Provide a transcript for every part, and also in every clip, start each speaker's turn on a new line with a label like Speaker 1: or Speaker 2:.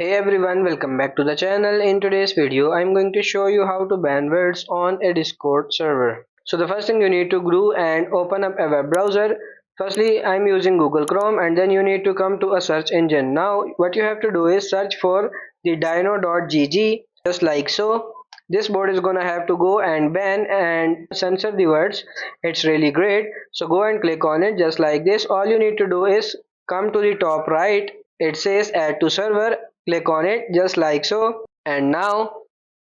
Speaker 1: Hey everyone, welcome back to the channel. In today's video, I'm going to show you how to ban words on a Discord server. So the first thing you need to do and open up a web browser. Firstly, I'm using Google Chrome and then you need to come to a search engine. Now what you have to do is search for the dino.gg just like so. This bot is gonna have to go and ban and censor the words. It's really great. So go and click on it just like this. All you need to do is come to the top right. It says add to server. Click on it just like so, and now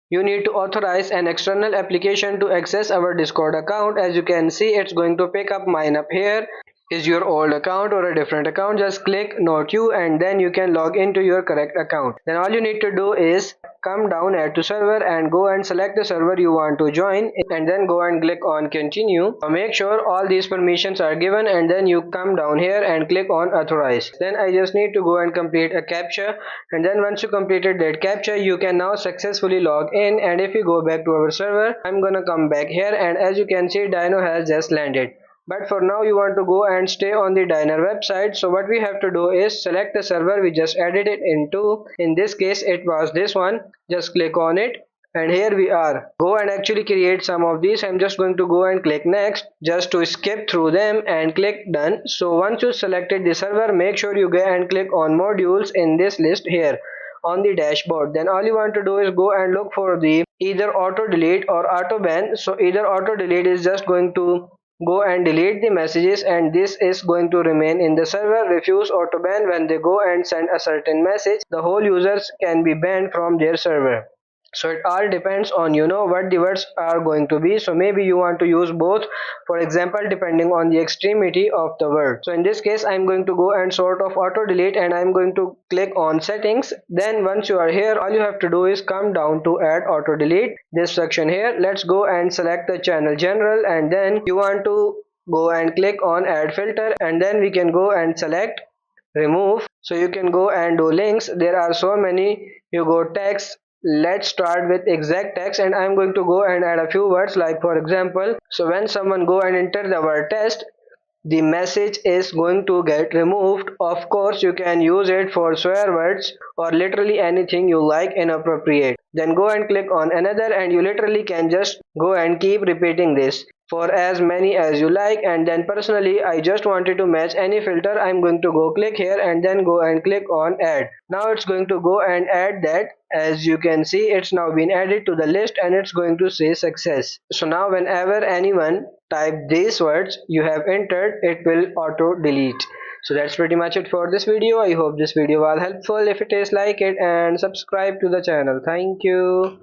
Speaker 1: you need to authorize an external application to access our Discord account. As you can see, it's going to pick up mine up here. Is your old account or a different account? Just click not you and then you can log into your correct account. Then all you need to do is come down add to server and go and select the server you want to join and then go and click on continue. Make sure all these permissions are given and then you come down here and click on authorize. Then I just need to go and complete a captcha, and then once you completed that captcha you can now successfully log in. And if you go back to our server, I'm gonna come back here and as you can see Dino has just landed. But for now you want to go and stay on the diner website, so what we have to do is select the server we just added it into. In this case it was this one. Just click on it and here we are. Go and actually create some of these. I'm just going to go and click next just to skip through them and click done. So once you selected the server, make sure you go and click on modules in this list here on the dashboard. Then all you want to do is go and look for the either auto delete or auto ban. So either auto delete is just going to go and delete the messages and this is going to remain in the server. Refuse auto ban, when they go and send a certain message, the whole users can be banned from their server. So it all depends on what the words are going to be. So maybe you want to use both, for example, depending on the extremity of the word. So in this case I'm going to go and sort of auto delete and I'm going to click on settings. Then once you are here, all you have to do is come down to add auto delete, this section here. Let's go and select the channel general and then you want to go and click on add filter and then we can go and select remove. So you can go and do links. There are so many. You go text. Let's start with exact text and I'm going to go and add a few words, like for example, so when someone go and enter the word test, the message is going to get removed. Of course you can use it for swear words or literally anything you like inappropriate. Then go and click on another and you literally can just go and keep repeating this for as many as you like. And then personally I just wanted to match any filter. I'm going to go click here and then go and click on add. Now it's going to go and add that. As you can see, it's now been added to the list and it's going to say success. So now whenever anyone type these words you have entered, it will auto delete. So that's pretty much it for this video. I hope this video was helpful. If it is, like it and subscribe to the channel. Thank you.